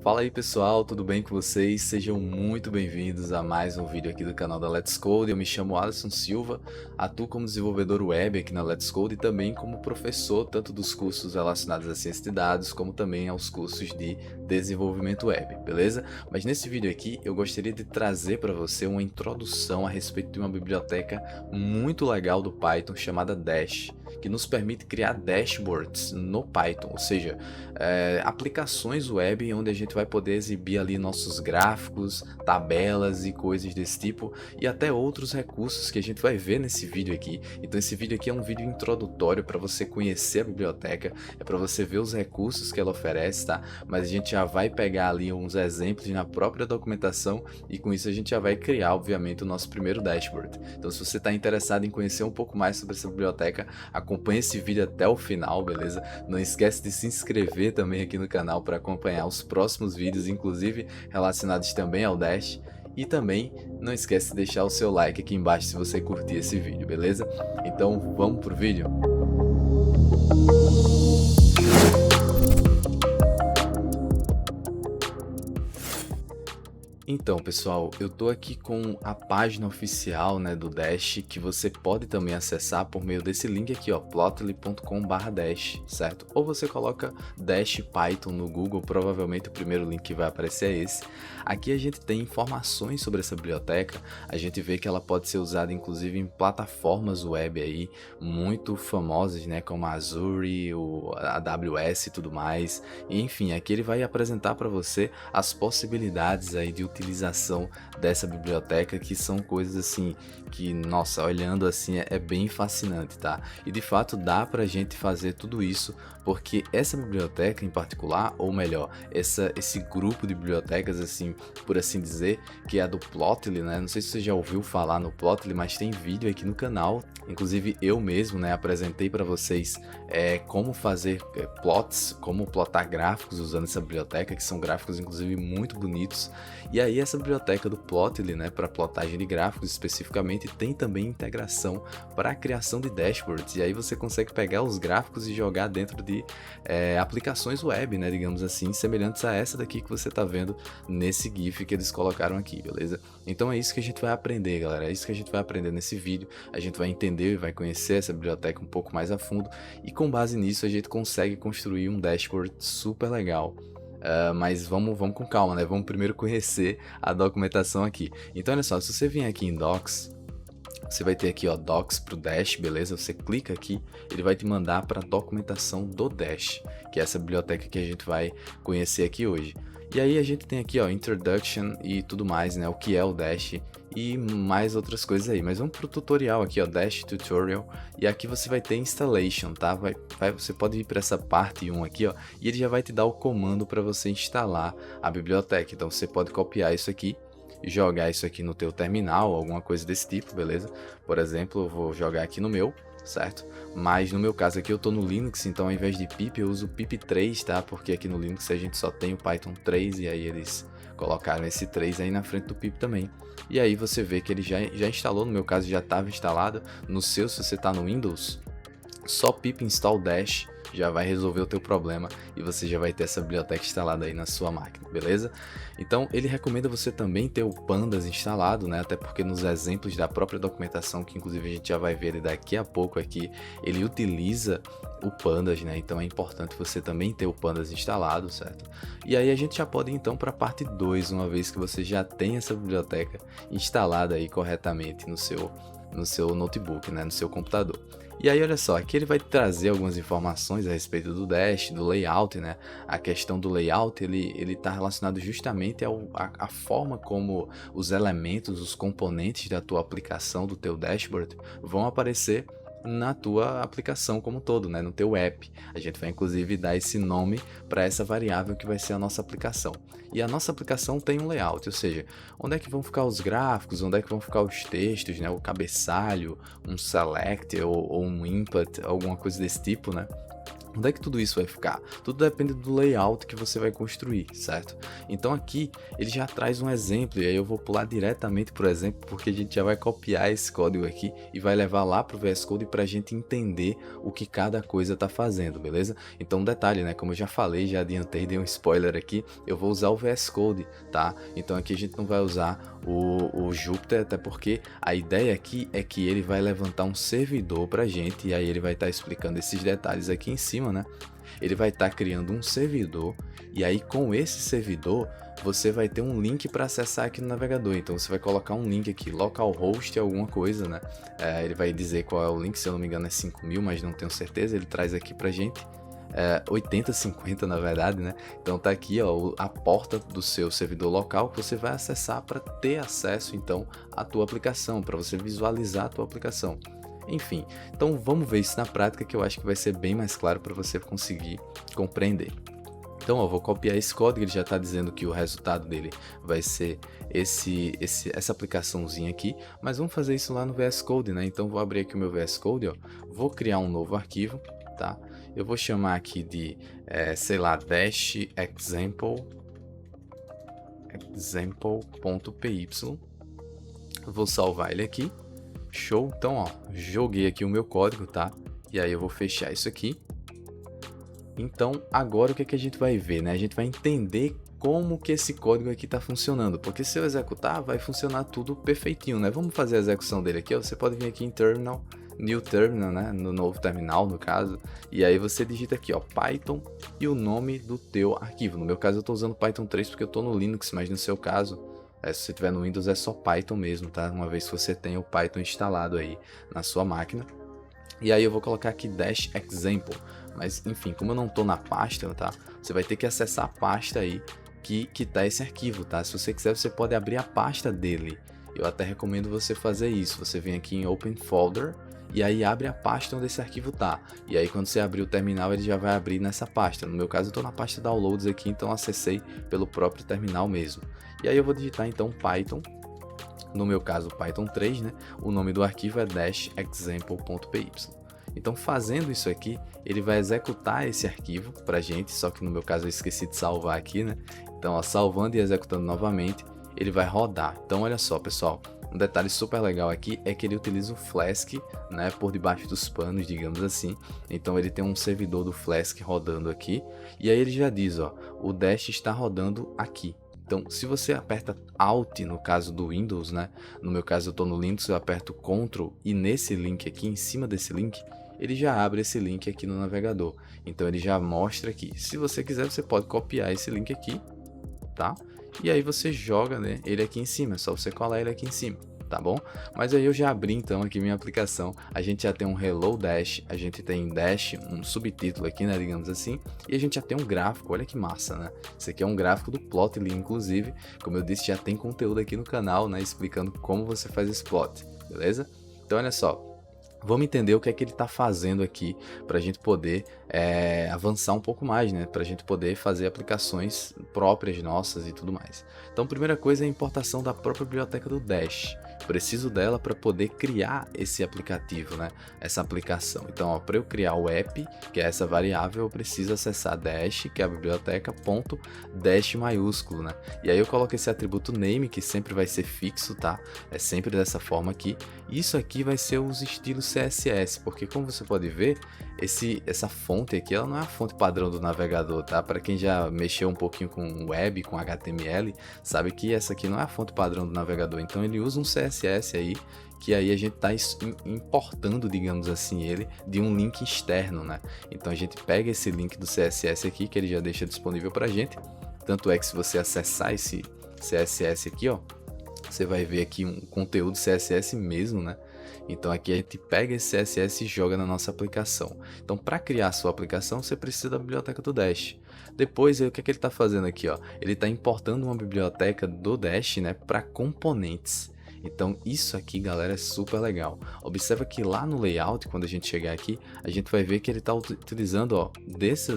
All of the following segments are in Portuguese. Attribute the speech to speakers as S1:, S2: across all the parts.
S1: Fala aí pessoal, tudo bem com vocês? Sejam muito bem-vindos a mais um vídeo aqui do canal da Let's Code. Eu me chamo Alisson Silva, atuo como desenvolvedor web aqui na Let's Code e também como professor tanto dos cursos relacionados à ciência de dados como também aos cursos de desenvolvimento web, beleza? Mas nesse vídeo aqui eu gostaria de trazer para você uma introdução a respeito de uma biblioteca muito legal do Python chamada Dash, que nos permite criar dashboards no Python, ou seja, aplicações web onde a gente vai poder exibir ali nossos gráficos, tabelas e coisas desse tipo, e até outros recursos que a gente vai ver nesse vídeo aqui. Então esse vídeo aqui é um vídeo introdutório para você conhecer a biblioteca, é para você ver os recursos que ela oferece, tá? Mas a gente já vai pegar ali uns exemplos na própria documentação e com isso a gente já vai criar, obviamente, o nosso primeiro dashboard. Então se você está interessado em conhecer um pouco mais sobre essa biblioteca, acompanhe esse vídeo até o final, beleza? Não esquece de se inscrever também aqui no canal para acompanhar os próximos vídeos, inclusive relacionados também ao Dash. E também não esquece de deixar o seu like aqui embaixo se você curtir esse vídeo, beleza? Então vamos pro vídeo? Então, pessoal, eu tô aqui com a página oficial, né, do Dash, que você pode também acessar por meio desse link aqui, ó, plotly.com/dash, certo? Ou você coloca Dash Python no Google, provavelmente o primeiro link que vai aparecer é esse. Aqui a gente tem informações sobre essa biblioteca, a gente vê que ela pode ser usada inclusive em plataformas web aí muito famosas, né, como a Azure, a AWS e tudo mais. E, enfim, aqui ele vai apresentar para você as possibilidades aí de utilização dessa biblioteca, que são coisas assim que, nossa, olhando assim é bem fascinante, tá? E de fato dá pra gente fazer tudo isso porque essa biblioteca em particular, ou melhor, esse grupo de bibliotecas, assim, por assim dizer, que é a do Plotly, né? Não sei se você já ouviu falar no Plotly, mas tem vídeo aqui no canal. Inclusive eu mesmo, né, apresentei para vocês como fazer plots, como plotar gráficos usando essa biblioteca, que são gráficos inclusive muito bonitos. E aí essa biblioteca do Plotly, né, para plotagem de gráficos especificamente, tem também integração para a criação de dashboards. E aí você consegue pegar os gráficos e jogar dentro de aplicações web, né, digamos assim, semelhantes a essa daqui que você está vendo nesse GIF que eles colocaram aqui, beleza? Então é isso que a gente vai aprender, galera. É isso que a gente vai aprender nesse vídeo. A gente vai entender e vai conhecer essa biblioteca um pouco mais a fundo. E com base nisso a gente consegue construir um dashboard super legal. Mas vamos com calma, né? Vamos primeiro conhecer a documentação aqui. Então olha só, se você vier aqui em Docs, você vai ter aqui, ó, Docs pro Dash, beleza? Você clica aqui, ele vai te mandar para a documentação do Dash, que é essa biblioteca que a gente vai conhecer aqui hoje. E aí a gente tem aqui, ó, Introduction e tudo mais, né? O que é o Dash e mais outras coisas aí. Mas vamos pro tutorial aqui, ó, Dash Tutorial. E aqui você vai ter Installation, tá? Você pode ir para essa parte 1 aqui, ó, e ele já vai te dar o comando para você instalar a biblioteca. Então você pode copiar isso aqui, jogar isso aqui no teu terminal, alguma coisa desse tipo, beleza? Por exemplo, eu vou jogar aqui no meu, certo? Mas no meu caso aqui eu tô no Linux, então ao invés de pip eu uso pip 3, tá? Porque aqui no Linux a gente só tem o Python 3 e aí eles colocaram esse 3 aí na frente do pip também. E aí você vê que ele já instalou, no meu caso já estava instalado. No seu, se você tá no Windows, só pip install dash já vai resolver o teu problema e você já vai ter essa biblioteca instalada aí na sua máquina, beleza? Então ele recomenda você também ter o Pandas instalado, né? Até porque nos exemplos da própria documentação, que inclusive a gente já vai ver ele daqui a pouco aqui, ele utiliza o Pandas, né? Então é importante você também ter o Pandas instalado, certo? E aí a gente já pode ir então para a parte 2, uma vez que você já tem essa biblioteca instalada aí corretamente no seu notebook, né? No seu computador. E aí olha só, aqui ele vai trazer algumas informações a respeito do Dash, do layout, né? A questão do layout, ele está relacionado justamente à forma como os elementos, os componentes da tua aplicação, do teu dashboard, vão aparecer na tua aplicação como um todo, né? No teu app. A gente vai inclusive dar esse nome para essa variável que vai ser a nossa aplicação. E a nossa aplicação tem um layout, ou seja, onde é que vão ficar os gráficos, onde é que vão ficar os textos, né? O cabeçalho, um select ou um input, alguma coisa desse tipo, né? Onde é que tudo isso vai ficar? Tudo depende do layout que você vai construir, certo? Então aqui ele já traz um exemplo, e aí eu vou pular diretamente para o exemplo, porque a gente já vai copiar esse código aqui e vai levar lá para o VS Code para a gente entender o que cada coisa está fazendo, beleza? Então um detalhe, né? Como eu já falei, já adiantei, dei um spoiler aqui, eu vou usar o VS Code, tá? Então aqui a gente não vai usar o Jupyter, até porque a ideia aqui é que ele vai levantar um servidor para a gente, e aí ele vai estar explicando esses detalhes aqui em cima, né? Ele vai estar criando um servidor, e aí com esse servidor você vai ter um link para acessar aqui no navegador. Então você vai colocar um link aqui, localhost alguma coisa, né? Ele vai dizer qual é o link, se eu não me engano é 5.000, mas não tenho certeza. Ele traz aqui pra gente 8050 na verdade, né? Então tá aqui, ó, a porta do seu servidor local que você vai acessar para ter acesso então à tua aplicação, para você visualizar a tua aplicação. Enfim, então vamos ver isso na prática, que eu acho que vai ser bem mais claro para você conseguir compreender. Então, eu vou copiar esse código, ele já está dizendo que o resultado dele vai ser essa aplicaçãozinha aqui, mas vamos fazer isso lá no VS Code, né? Então, vou abrir aqui o meu VS Code, ó, vou criar um novo arquivo, tá? Eu vou chamar aqui de, sei lá, dash example.py. Vou salvar ele aqui. Show, então ó, joguei aqui o meu código, tá? E aí eu vou fechar isso aqui. Então agora o que é que a gente vai ver, né? A gente vai entender como que esse código aqui tá funcionando, porque se eu executar vai funcionar tudo perfeitinho, né? Vamos fazer a execução dele aqui, ó. Você pode vir aqui em Terminal, New Terminal, né? No novo terminal, no caso, e aí você digita aqui, ó, Python e o nome do teu arquivo. No meu caso eu tô usando Python 3 porque eu tô no Linux, mas no seu caso, se você tiver no Windows é só Python mesmo, tá? Uma vez que você tenha o Python instalado aí na sua máquina. E aí eu vou colocar aqui dash example, mas enfim, como eu não tô na pasta, tá? Você vai ter que acessar a pasta aí que tá esse arquivo, tá? Se você quiser, você pode abrir a pasta dele. Eu até recomendo você fazer isso. Você vem aqui em Open Folder e aí abre a pasta onde esse arquivo tá. E aí quando você abrir o terminal, ele já vai abrir nessa pasta. No meu caso, eu tô na pasta Downloads aqui, então acessei pelo próprio terminal mesmo. E aí eu vou digitar então Python. No meu caso, Python 3, né? O nome do arquivo é dash example.py. Então, fazendo isso aqui, ele vai executar esse arquivo pra gente, só que no meu caso eu esqueci de salvar aqui, né? Então, ó, salvando e executando novamente, ele vai rodar. Então, olha só, pessoal, um detalhe super legal aqui é que ele utiliza o Flask, né, por debaixo dos panos, digamos assim. Então, ele tem um servidor do Flask rodando aqui, e aí ele já diz, ó, o Dash está rodando aqui. Então, se você aperta Alt no caso do Windows, né? No meu caso eu estou no Linux, eu aperto Ctrl e nesse link aqui, em cima desse link, ele já abre esse link aqui no navegador. Então ele já mostra aqui. Se você quiser, você pode copiar esse link aqui, tá? E aí você joga, né, ele aqui em cima, é só você colar ele aqui em cima. Tá bom? Mas aí eu já abri então aqui minha aplicação. A gente já tem um Hello Dash, a gente tem Dash, um subtítulo aqui, né, digamos assim, e a gente já tem um gráfico. Olha que massa, né? Esse aqui é um gráfico do Plotly, inclusive, como eu disse, já tem conteúdo aqui no canal, né, explicando como você faz esse plot, beleza? Então olha só, vamos entender o que é que ele está fazendo aqui para a gente poder avançar um pouco mais, né? Para a gente poder fazer aplicações próprias nossas e tudo mais. Então, primeira coisa é a importação da própria biblioteca do Dash. Preciso dela para poder criar esse aplicativo, né? Essa aplicação. Então, para eu criar o app, que é essa variável, eu preciso acessar dash, que é a biblioteca, ponto, dash maiúsculo, né? E aí eu coloco esse atributo name, que sempre vai ser fixo, tá? É sempre dessa forma aqui. Isso aqui vai ser os estilos CSS, porque como você pode ver, essa fonte aqui, ela não é a fonte padrão do navegador, tá? Para quem já mexeu um pouquinho com web, com HTML, sabe que essa aqui não é a fonte padrão do navegador. Então ele usa um CSS aí, que aí a gente está importando, digamos assim, ele de um link externo, né? Então a gente pega esse link do CSS aqui, que ele já deixa disponível para a gente. Tanto é que se você acessar esse CSS aqui, ó, você vai ver aqui um conteúdo CSS mesmo, né? Então aqui a gente pega esse CSS e joga na nossa aplicação. Então para criar a sua aplicação você precisa da biblioteca do Dash. Depois o que é que ele está fazendo aqui, ó? Ele está importando uma biblioteca do Dash, né, para componentes. Então isso aqui, galera, é super legal. Observa que lá no layout, quando a gente chegar aqui, a gente vai ver que ele está utilizando, ó,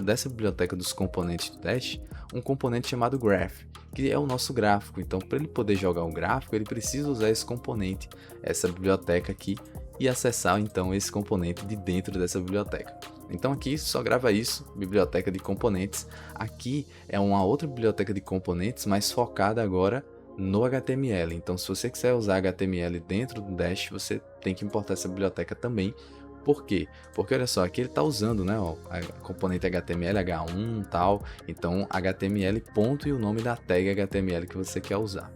S1: dessa biblioteca dos componentes do Dash, um componente chamado Graph, que é o nosso gráfico. Então, para ele poder jogar um gráfico, ele precisa usar esse componente, essa biblioteca aqui, e acessar então esse componente de dentro dessa biblioteca. Então aqui só grava isso, biblioteca de componentes. Aqui é uma outra biblioteca de componentes, mas focada agora no HTML. Então se você quiser usar HTML dentro do Dash, você tem que importar essa biblioteca também. Por quê? Porque olha só, aqui ele está usando, né, ó, a componente HTML, H1 tal, então HTML ponto e o nome da tag HTML que você quer usar.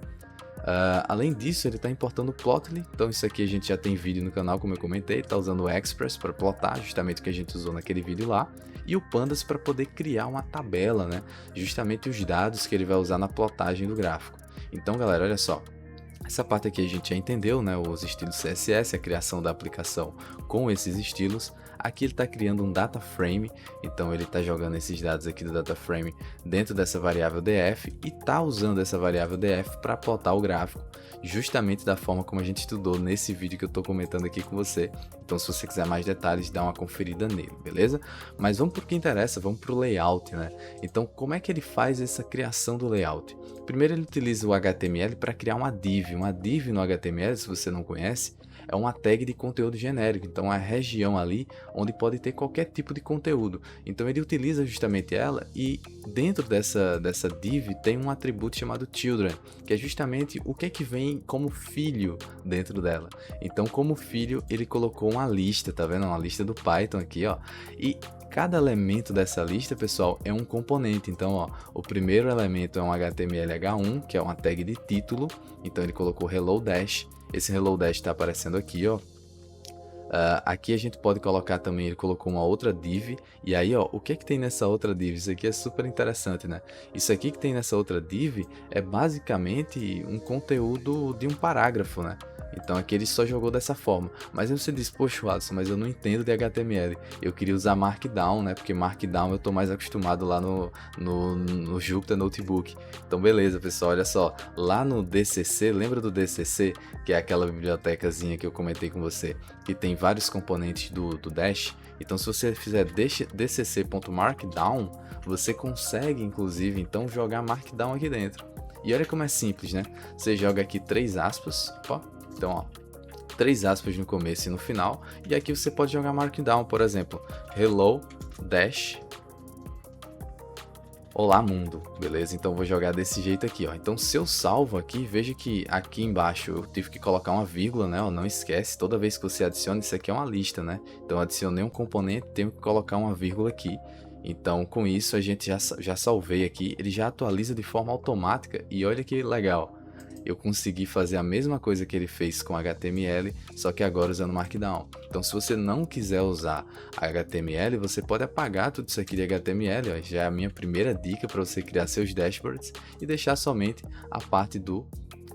S1: Além disso, ele está importando o Plotly, então isso aqui a gente já tem vídeo no canal, como eu comentei, está usando o Express para plotar, justamente o que a gente usou naquele vídeo lá, e o Pandas para poder criar uma tabela, né, justamente os dados que ele vai usar na plotagem do gráfico. Então galera, olha só, essa parte aqui a gente já entendeu, né, os estilos CSS, a criação da aplicação com esses estilos. Aqui ele está criando um data frame, então ele está jogando esses dados aqui do data frame dentro dessa variável df e está usando essa variável df para plotar o gráfico, justamente da forma como a gente estudou nesse vídeo que eu estou comentando aqui com você. Então se você quiser mais detalhes, dá uma conferida nele, beleza? Mas vamos para o que interessa, vamos para o layout, né? Então como é que ele faz essa criação do layout? Primeiro ele utiliza o HTML para criar uma div. Uma div no HTML, se você não conhece, é uma tag de conteúdo genérico, então é a região ali onde pode ter qualquer tipo de conteúdo. Então ele utiliza justamente ela e dentro dessa div tem um atributo chamado children, que é justamente o que é que vem como filho dentro dela. Então como filho ele colocou uma lista, tá vendo? Uma lista do Python aqui, ó. E cada elemento dessa lista, pessoal, é um componente. Então, ó, o primeiro elemento é um HTML H1, que é uma tag de título. Então ele colocou Hello Dash. Esse Hello Dash está aparecendo aqui, ó. Aqui a gente pode colocar também, ele colocou uma outra div. E aí, ó, o que é que tem nessa outra div? Isso aqui é super interessante, né? Isso aqui que tem nessa outra div é basicamente um conteúdo de um parágrafo, né? Então aqui ele só jogou dessa forma. Mas aí você diz, poxa, Alisson, mas eu não entendo de HTML. Eu queria usar Markdown, né? Porque Markdown eu tô mais acostumado lá no Jupyter Notebook. Então beleza, pessoal, olha só. Lá no DCC, lembra do DCC? Que é aquela bibliotecazinha que eu comentei com você, que tem vários componentes do Dash. Então se você fizer dcc.markdown, você consegue, inclusive, então jogar Markdown aqui dentro. E olha como é simples, né? Você joga aqui 3 aspas, ó. Então, ó, 3 aspas no começo e no final. E aqui você pode jogar Markdown, por exemplo, Hello Dash Olá Mundo, beleza? Então vou jogar desse jeito aqui, ó. Então se eu salvo aqui, veja que aqui embaixo eu tive que colocar uma vírgula, né? Ó, não esquece, toda vez que você adiciona, isso aqui é uma lista, né? Então eu adicionei um componente, tenho que colocar uma vírgula aqui. Então com isso a gente já salvei aqui, ele já atualiza de forma automática e olha que legal. Eu consegui fazer a mesma coisa que ele fez com HTML, só que agora usando Markdown. Então se você não quiser usar HTML, você pode apagar tudo isso aqui de HTML, ó, já é a minha primeira dica para você criar seus dashboards e deixar somente a parte do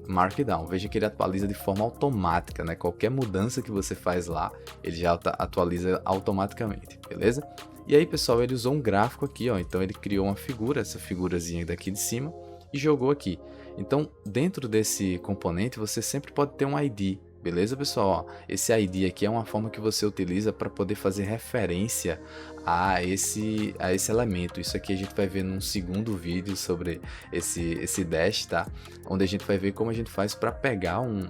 S1: Markdown. Veja que ele atualiza de forma automática, né? Qualquer mudança que você faz lá, ele já atualiza automaticamente, beleza? E aí, pessoal, ele usou um gráfico aqui, ó. Então ele criou uma figura, essa figurazinha daqui de cima, e jogou aqui. Então, dentro desse componente, você sempre pode ter um ID, beleza, pessoal? Ó, esse ID aqui é uma forma que você utiliza para poder fazer referência a esse elemento. Isso aqui a gente vai ver num segundo vídeo sobre esse dash, tá? Onde a gente vai ver como a gente faz para pegar um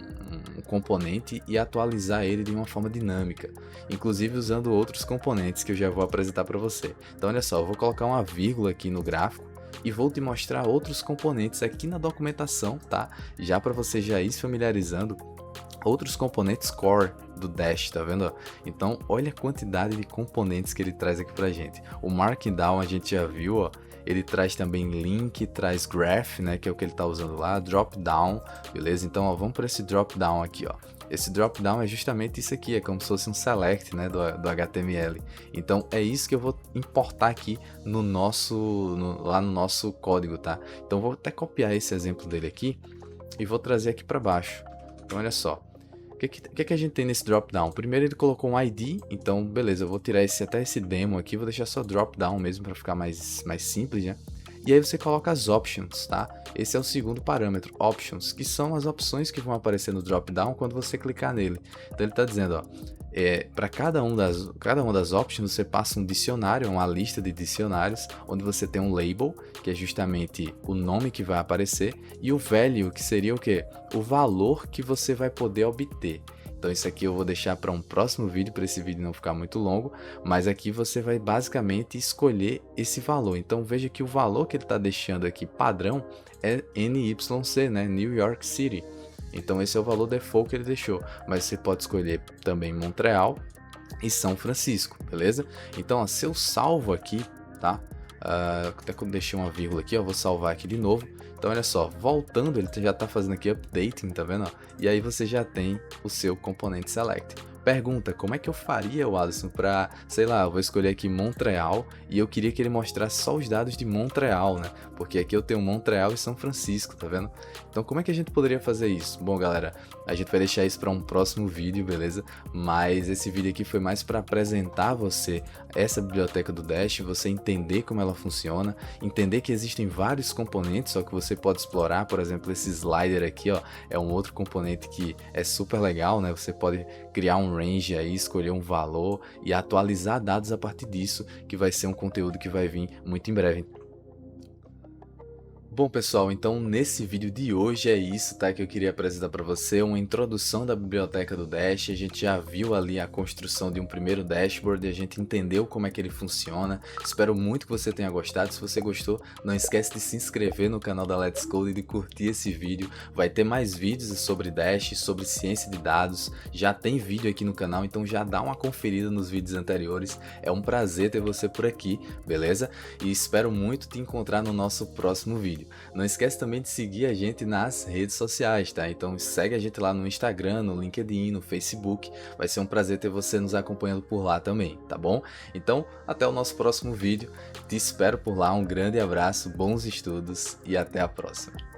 S1: componente e atualizar ele de uma forma dinâmica, inclusive usando outros componentes que eu já vou apresentar para você. Então, olha só, eu vou colocar uma vírgula aqui no gráfico e vou te mostrar outros componentes aqui na documentação, tá? Já para você já ir se familiarizando, outros componentes core do Dash, tá vendo? Então, olha a quantidade de componentes que ele traz aqui pra gente. O Markdown a gente já viu, ó. Ele traz também link, traz graph, né, que é o que ele tá usando lá, dropdown, beleza? Então, ó, vamos para esse dropdown aqui, ó. Esse dropdown é justamente isso aqui, é como se fosse um select, né, do HTML. Então é isso que eu vou importar aqui lá no nosso código, tá? Então vou até copiar esse exemplo dele aqui e vou trazer aqui para baixo. Então olha só, o que a gente tem nesse dropdown? Primeiro ele colocou um ID, então beleza, eu vou tirar até esse demo aqui, vou deixar só dropdown mesmo para ficar mais simples, né? E aí você coloca as options, tá? Esse é o segundo parâmetro, options, que são as opções que vão aparecer no dropdown quando você clicar nele. Então ele está dizendo, ó, para cada uma das options você passa um dicionário, uma lista de dicionários, onde você tem um label, que é justamente o nome que vai aparecer, e o value, que seria o quê? O valor que você vai poder obter. Então Então isso aqui eu vou deixar para um próximo vídeo, para esse vídeo não ficar muito longo, mas aqui você vai basicamente escolher esse valor. Então veja que o valor que ele está deixando aqui padrão é NYC, né, New York City. Então esse é o valor default que ele deixou, mas você pode escolher também Montreal e São Francisco, beleza? Então ó, se eu salvo aqui, tá? Até que eu deixei uma vírgula aqui, ó, vou salvar aqui de novo. Então olha só, voltando, ele já está fazendo aqui updating, tá vendo? E aí você já tem o seu componente select. Pergunta, como é que eu faria, Alisson, para, sei lá, eu vou escolher aqui Montreal e eu queria que ele mostrasse só os dados de Montreal, né? Porque aqui eu tenho Montreal e São Francisco, tá vendo? Então como é que a gente poderia fazer isso? Bom, galera, a gente vai deixar isso para um próximo vídeo, beleza? Mas esse vídeo aqui foi mais para apresentar a você essa biblioteca do Dash, você entender como ela funciona, entender que existem vários componentes, só que você pode explorar, por exemplo, esse slider aqui, ó, é um outro componente que é super legal, né? Você pode criar um range aí, escolher um valor e atualizar dados a partir disso, que vai ser um conteúdo que vai vir muito em breve. Bom pessoal, então nesse vídeo de hoje é isso, tá, que eu queria apresentar para você, uma introdução da biblioteca do Dash. A gente já viu ali a construção de um primeiro dashboard e a gente entendeu como é que ele funciona. Espero muito que você tenha gostado. Se você gostou, não esquece de se inscrever no canal da Let's Code e de curtir esse vídeo. Vai ter mais vídeos sobre Dash, sobre ciência de dados, já tem vídeo aqui no canal, então já dá uma conferida nos vídeos anteriores. É um prazer ter você por aqui, beleza? E espero muito te encontrar no nosso próximo vídeo. Não esquece também de seguir a gente nas redes sociais, tá? Então segue a gente lá no Instagram, no LinkedIn, no Facebook. Vai ser um prazer ter você nos acompanhando por lá também, tá bom? Então, até o nosso próximo vídeo. Te espero por lá. Um grande abraço, bons estudos e até a próxima.